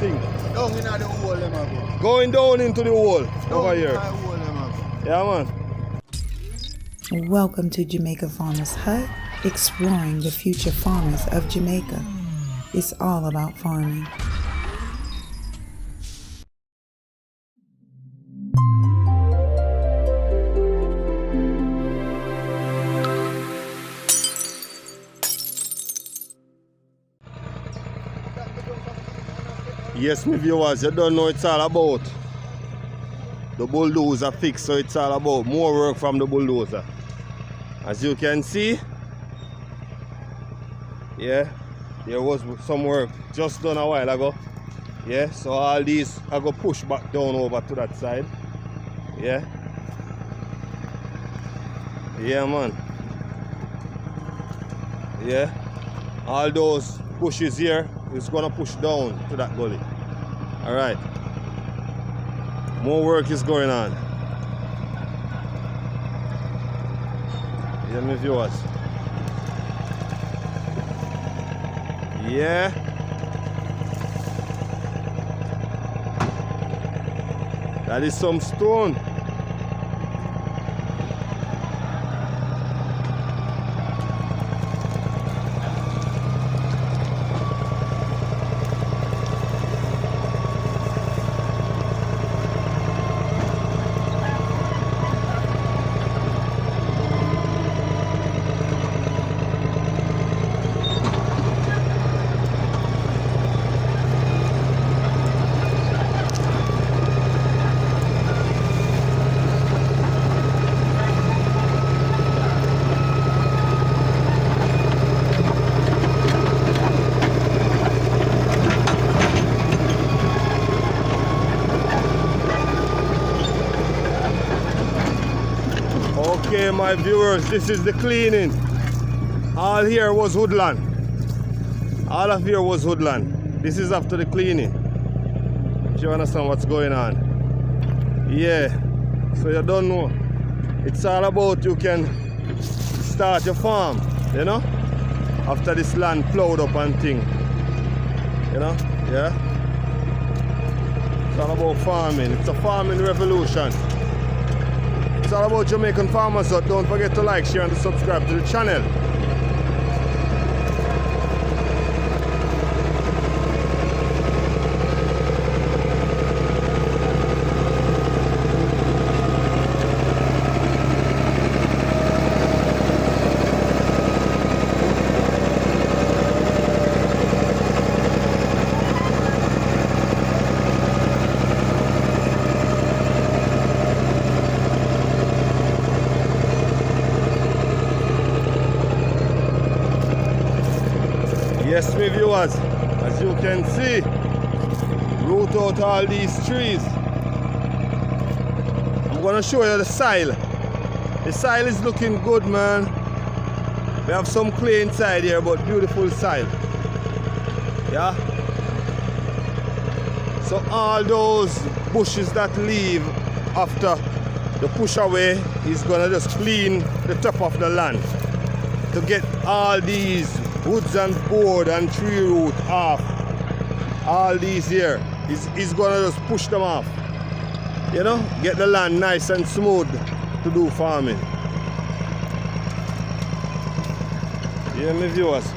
thing. Down in the hole, them a go. Going down into the hole Down over in here. the hole, them a go. Yeah, man. Welcome to Jamaica Farmers Hut, exploring the future farmers of Jamaica. It's all about farming. Yes, my viewers, you don't know it's all about. The bulldozer fix, so it's all about more work from the bulldozer. As you can see, yeah, there was some work just done a while ago. Yeah, so all these I go push back down over to that side. Yeah. Yeah, man. Yeah. All those pushes here is gonna push down to that gully. Alright. More work is going on. Yeah, my viewers. Yeah. That is some stone. Okay, my viewers, this is the cleaning. All here was woodland. All of here was woodland. This is after the cleaning. If you understand what's going on. Yeah, so you don't know. It's all about you can start your farm, you know? After this land plowed up and thing. You know? Yeah? It's all about farming. It's a farming revolution. It's all about Jamaican farmers, so don't forget to like, share and to subscribe to the channel. Yes, my viewers, as you can see, root out all these trees. I'm gonna show you the soil. The soil is looking good, man. We have some clay inside here, but beautiful soil. Yeah. So all those bushes that leave after the push away is gonna just clean the top of the land to get all these woods and board and tree root off. All these here is gonna just push them off. You know, get the land nice and smooth to do farming. Yeah, my viewers.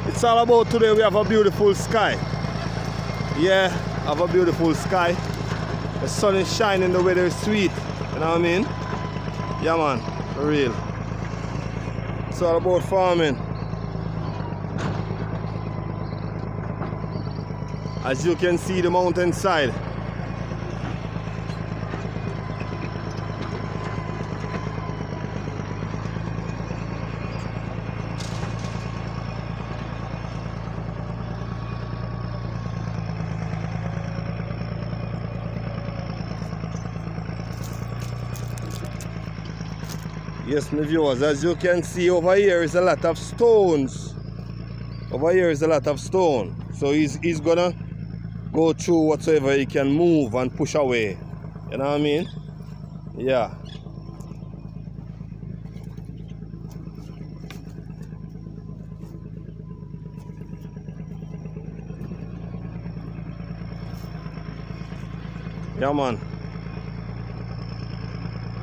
It's all about today we have a beautiful sky. Yeah, have a beautiful sky. The sun is shining, the weather is sweet. You know what I mean? Yeah, man, for real. It's all about farming. As you can see, the mountainside. Yes, my viewers, as you can see over here is a lot of stones. Over here is a lot of stone. So he's gonna go through whatsoever he can move and push away. You know what I mean? Yeah. Yeah, man.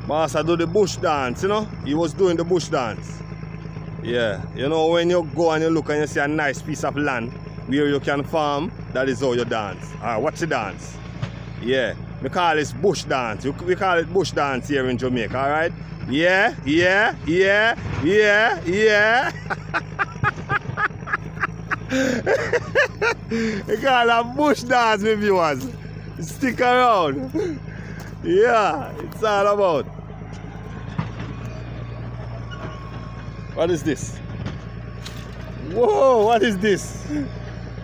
Master do the bush dance, you know? He was doing the bush dance. Yeah. You know, when you go and you look and you see a nice piece of land where you can farm, that is how you dance. Alright, what's the dance? Yeah. We call this bush dance. We call it bush dance here in Jamaica, alright? Yeah, yeah, yeah, yeah, yeah. We call it bush dance, my viewers. Stick around. Yeah, it's all about. What is this? Whoa, what is this?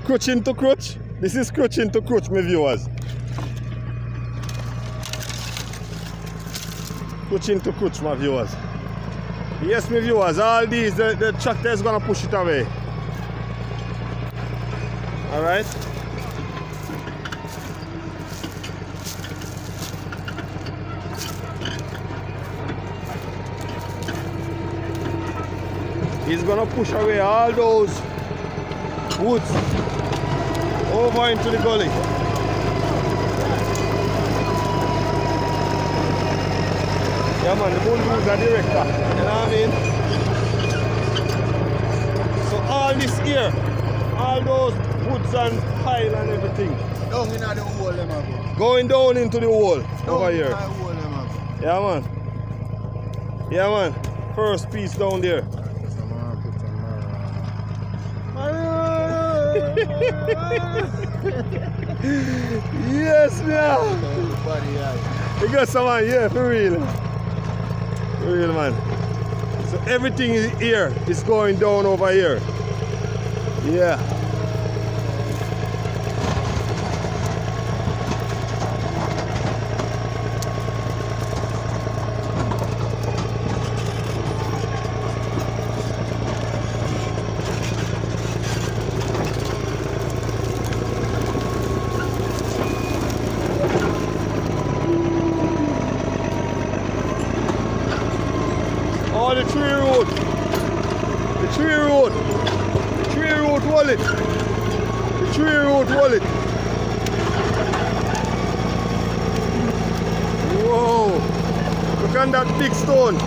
Crutch into crutch? This is crutch into crutch, my viewers. Crutch into crutch, my viewers. Yes, my viewers, all these, the tractor is going to push it away. Alright? He's gonna push away all those woods over into the gully. Yeah, man, the bulldozer director, you know what I mean? So all this here, all those woods and pile and everything. Down in the hole, them a go. Going down into the hole over here. Down in the hole, them a go. Yeah, man. Yeah, man. First piece down there. Yes, man. You got someone, yeah, for real. For real, man. So everything is here is going down over here. Yeah. Oh, the tree road. The tree road. The tree road wallet. The tree road wallet. Whoa. Look at that big stone.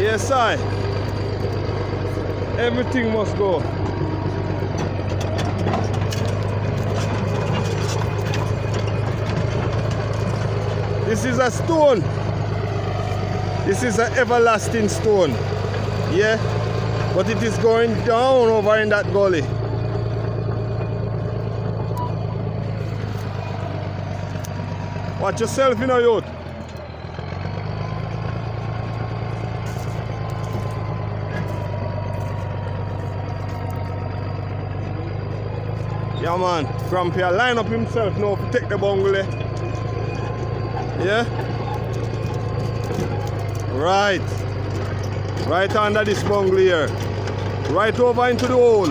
Yes, I. Everything must go. This is a stone. This is an everlasting stone. Yeah? But it is going down over in that gully. Watch yourself, you know, youth. Yeah, man. Grandpa line up himself now to take the bungle. Yeah? Right. Right under this bungle here. Right over into the hole.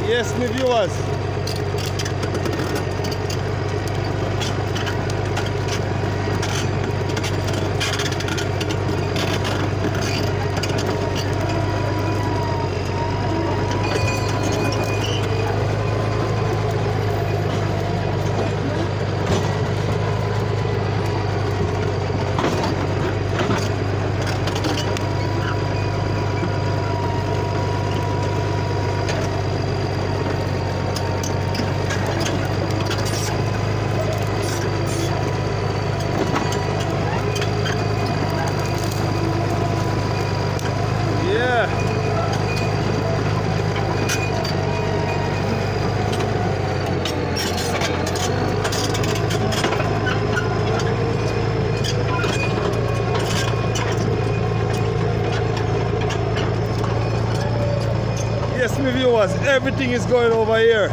Yes, my viewers. everything is going over here.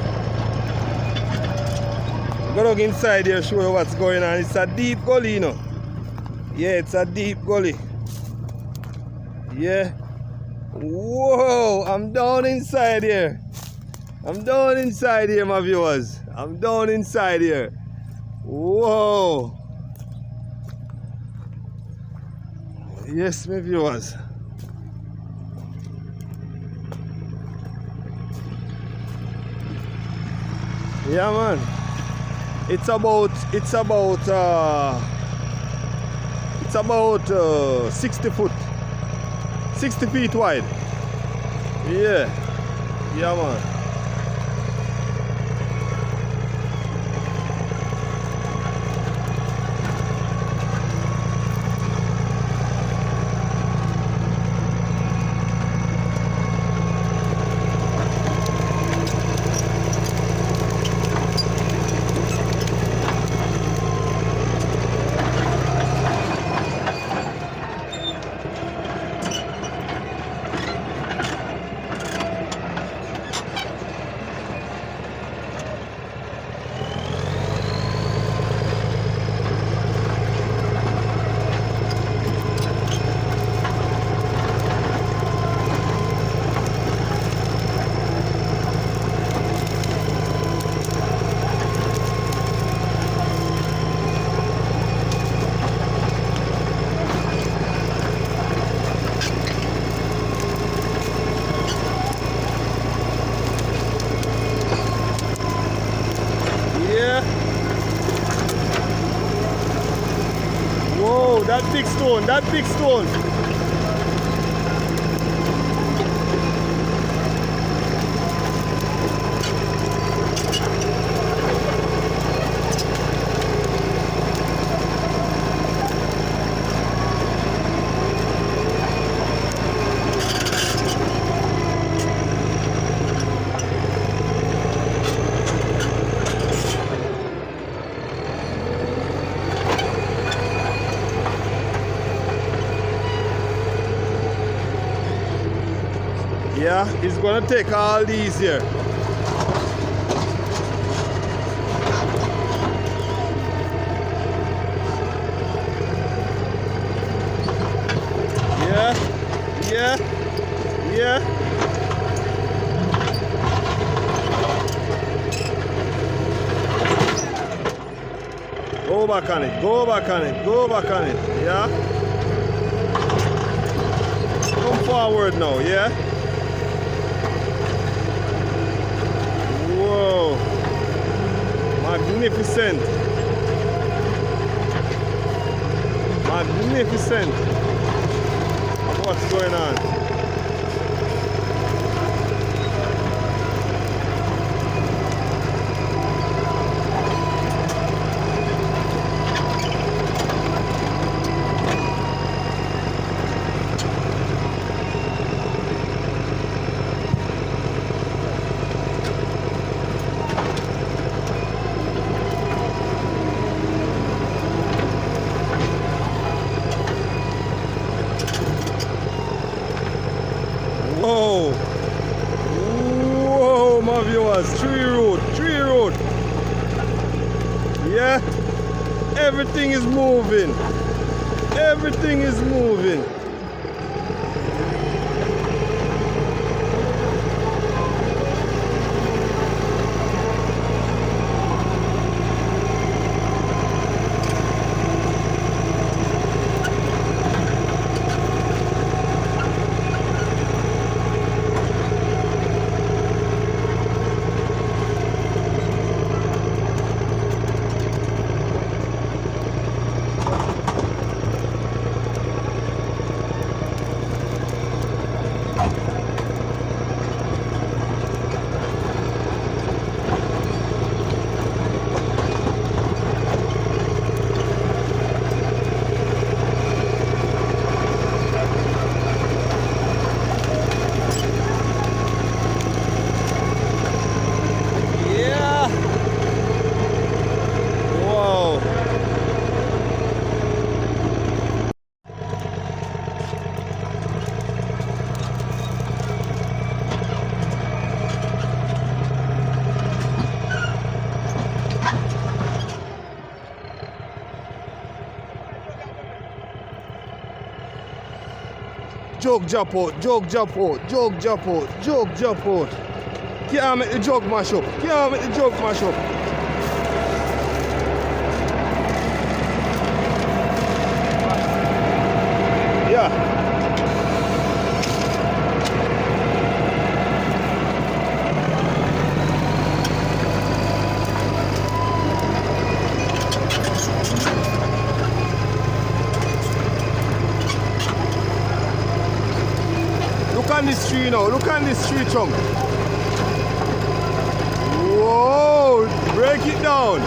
Go look inside here, show you what's going on. It's a deep gully, you know. Yeah, it's a deep gully. Yeah. Whoa, I'm down inside here. I'm down inside here, my viewers. I'm down inside here. Whoa. Yes, my viewers. Yeah, man. It's about 60 foot. 60 feet wide. Yeah. Yeah, man. Whoa, that big stone, that big stone. Yeah, he's gonna take all these here. Yeah, yeah, yeah. Go back on it, go back on it, go back on it, yeah. Come forward now, yeah. Whoa, magnificent, magnificent. What's going on? Whoa, whoa, my viewers, tree road, yeah, everything is moving, everything is moving. Jug drop out, jug drop out, jug drop out, jug drop out. Can't make the jug mash up. Can't make the jug mash up. Yeah. Look on this tree now. Look on this tree trunk. Whoa! Break it down.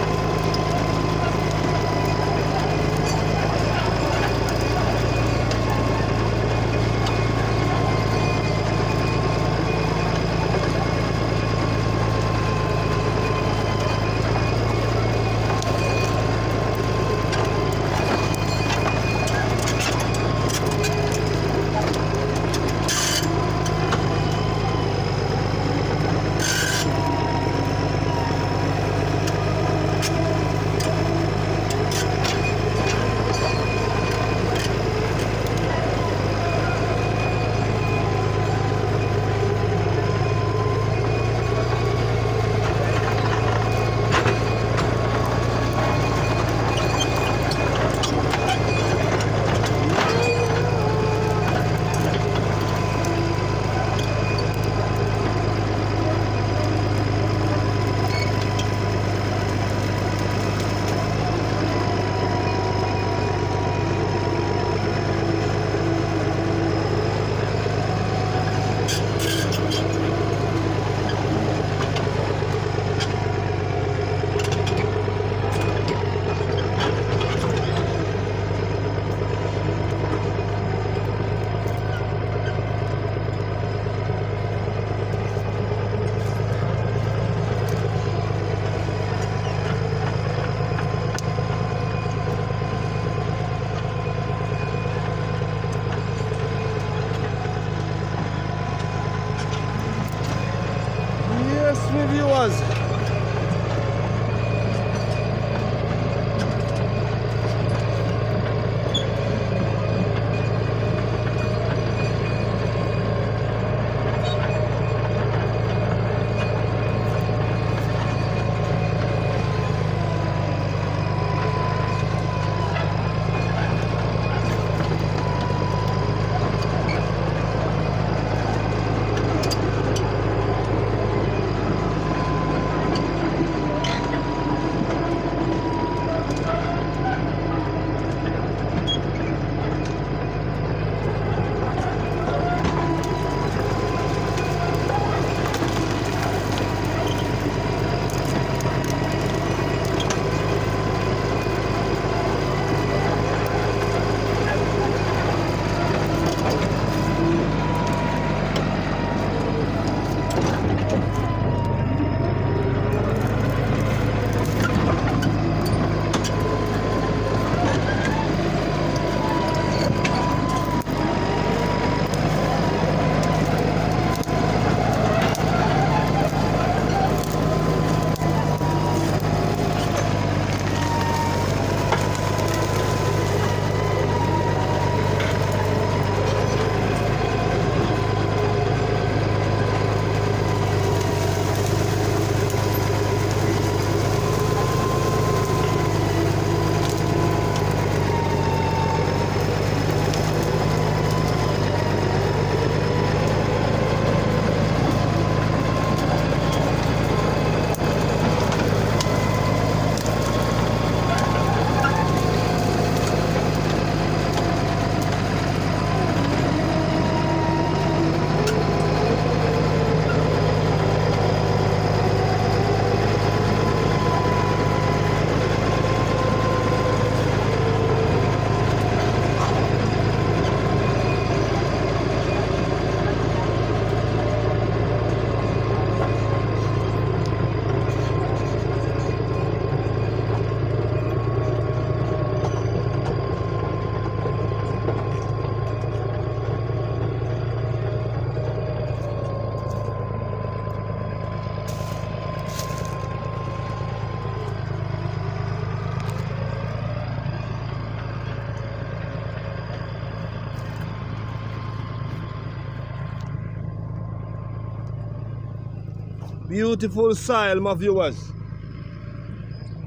Beautiful soil, my viewers.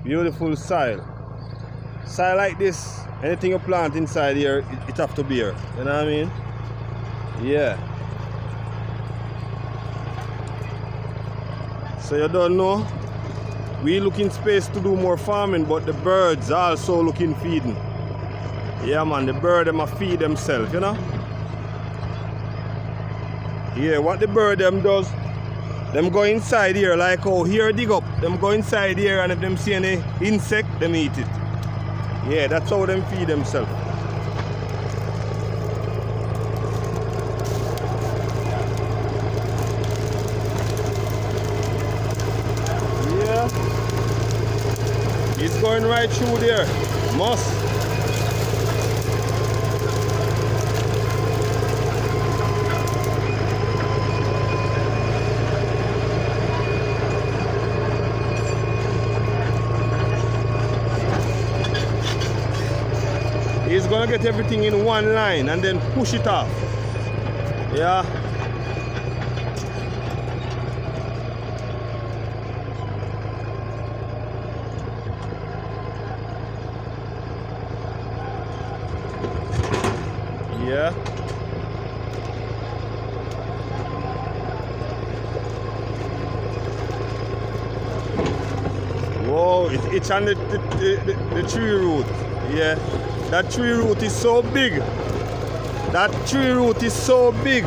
Beautiful soil. Soil like this, anything you plant inside here, it have to bear. You know what I mean? Yeah. So you don't know, we looking space to do more farming, but the birds also looking feeding. Yeah man, the bird them a feed themselves, you know. Yeah, what the bird them does, them go inside here like how here dig up, them go inside here and if them see any insect, them eat it. Yeah, that's how them feed themselves. He's going right through there. Moss. He's gonna get everything in one line and then push it off. Yeah. Yeah. Whoa, it's on the tree root. Yeah. That tree root is so big. That tree root is so big.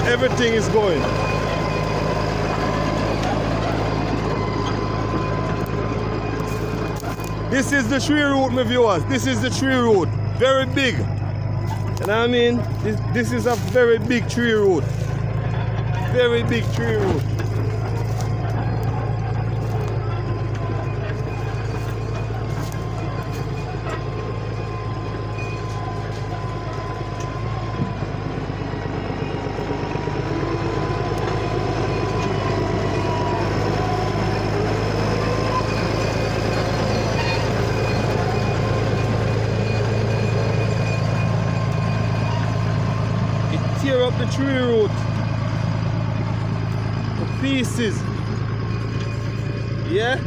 Everything is going. This is the tree root, my viewers. This is the tree root. Very big. You know what I mean? This is a very big tree root. Very big tree root. Tear up the tree root to pieces. Yeah.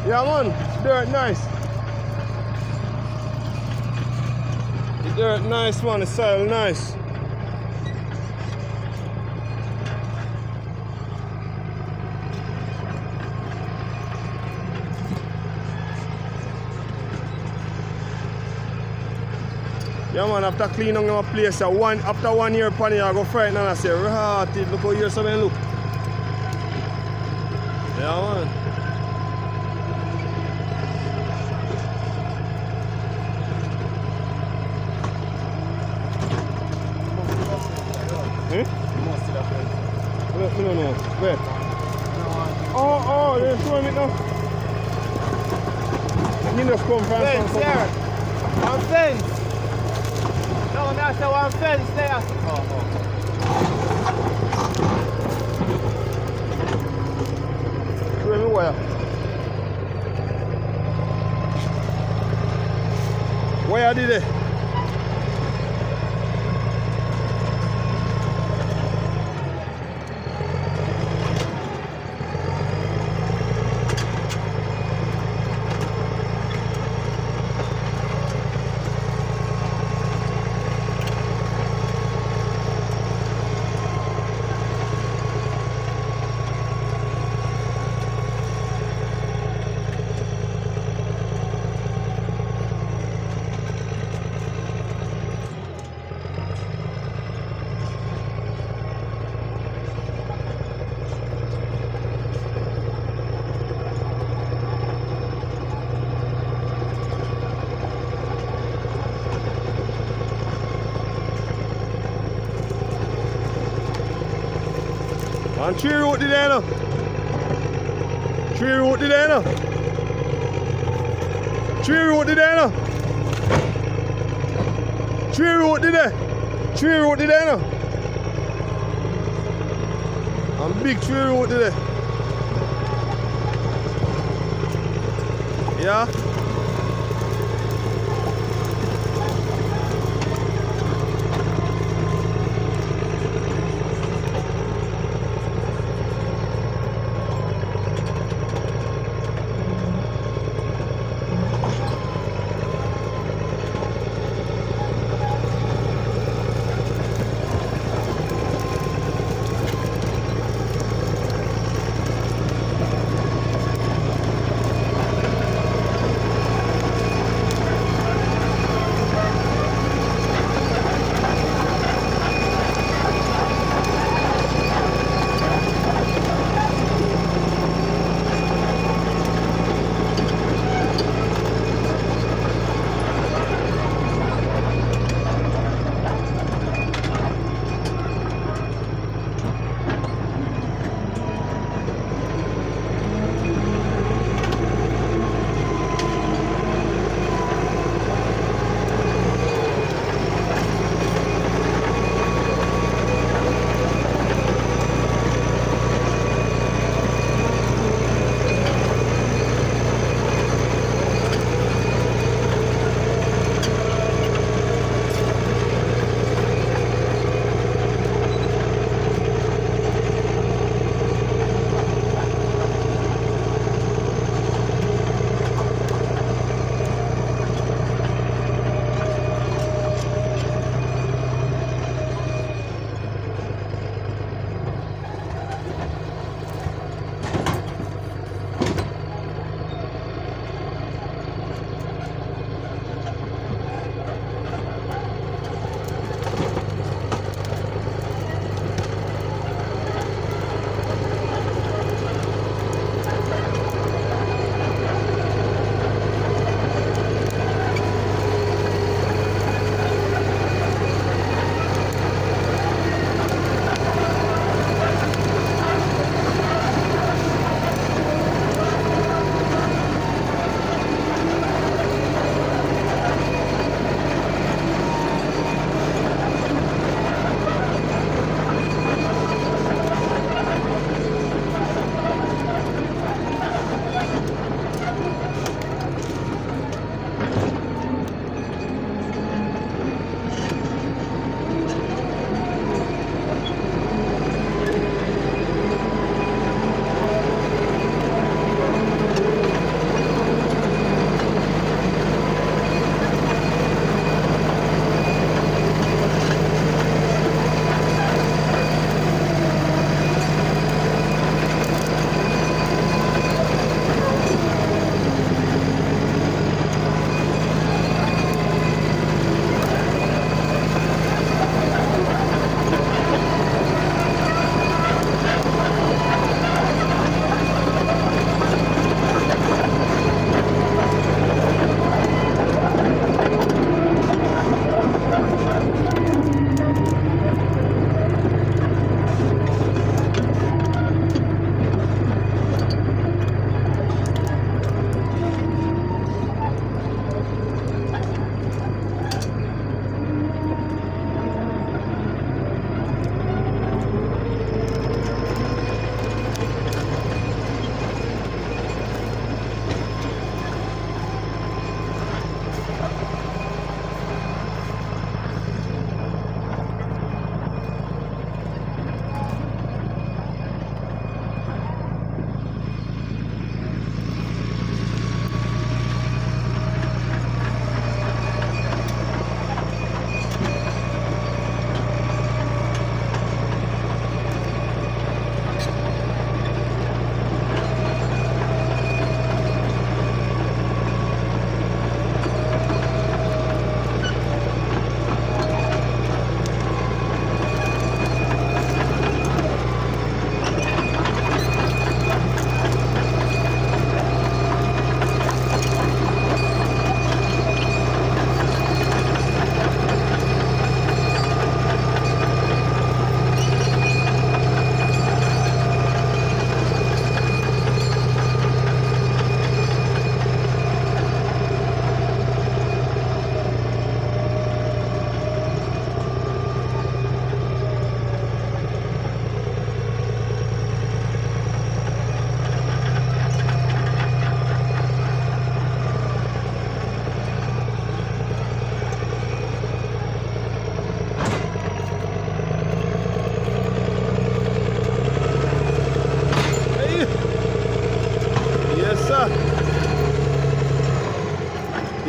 Yeah man, dirt nice. The dirt nice man, the soil nice. Yeah man, after cleaning my place, after 1 year pan I go frighten and I say, rotted, look how here something look. Yeah man. You must see that friend. it now. He just come from Fence, some- here. One fence. No, that's the one fence there. Oh. Show me where. Where did it? And tree root the there now. Tree root the there now. Tree root the there now. Tree root the there. Tree root the there now. And big tree root the there. Yeah.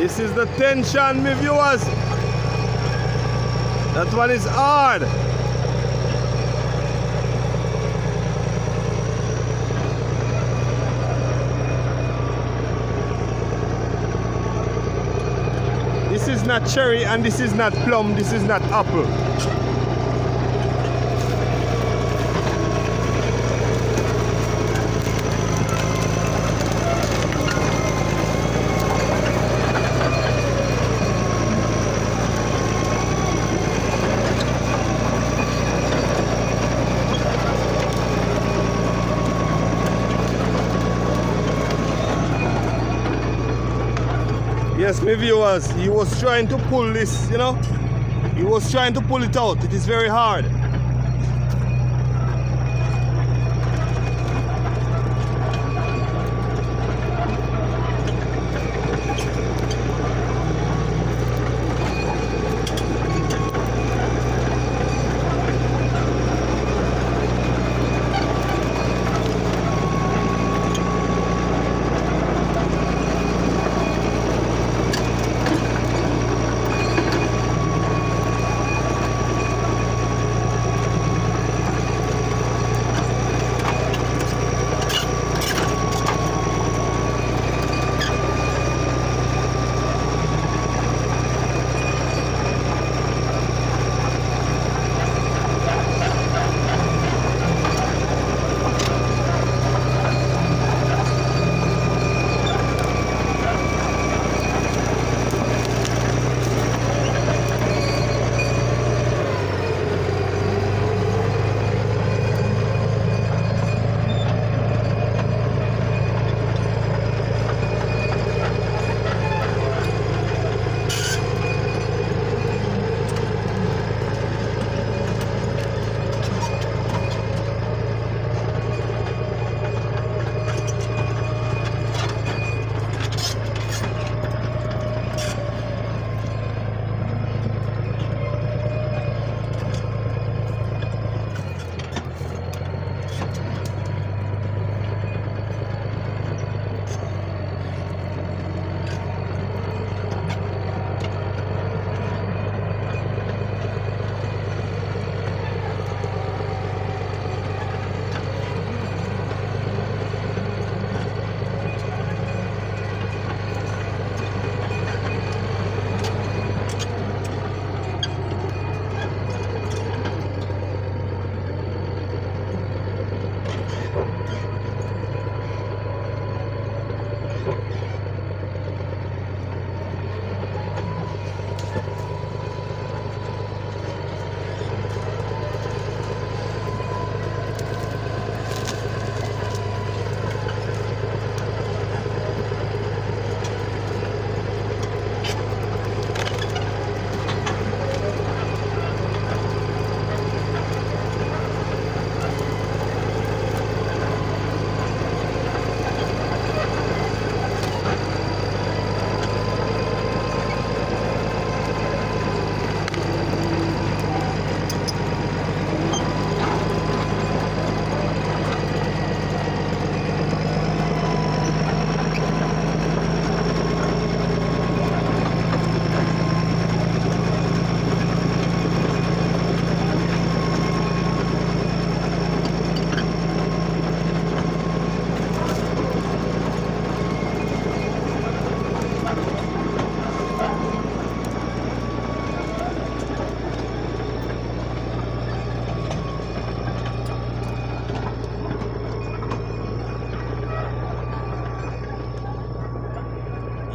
This is the tension, my viewers. That one is hard. This is not cherry and this is not plum, this is not apple. Yes, my viewers, he was trying to pull this, you know. He was trying to pull it out. It is very hard.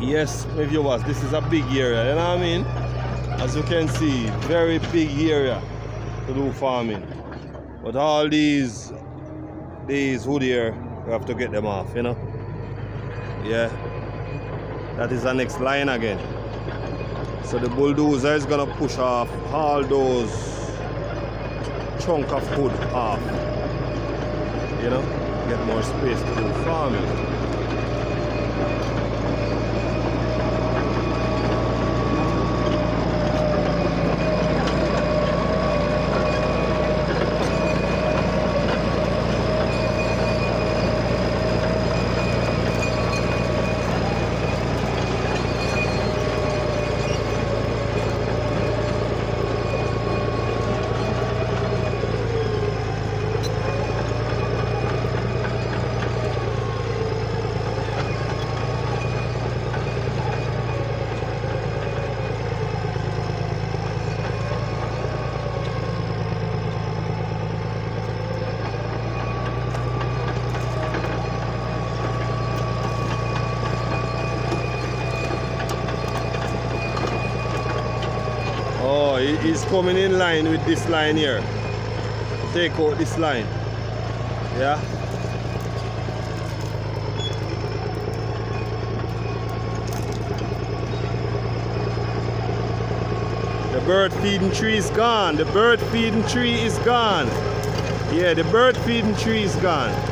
Yes, my viewers, this is a big area, you know what I mean? As you can see, very big area to do farming. But all these wood here, we have to get them off, you know? Yeah. That is the next line again. So the bulldozer is gonna push off all those chunk of wood off. You know? Get more space to do farming. he's coming in line with this line here. Take out this line. Yeah. The bird feeding tree is gone. The bird feeding tree is gone. Yeah, the bird feeding tree is gone.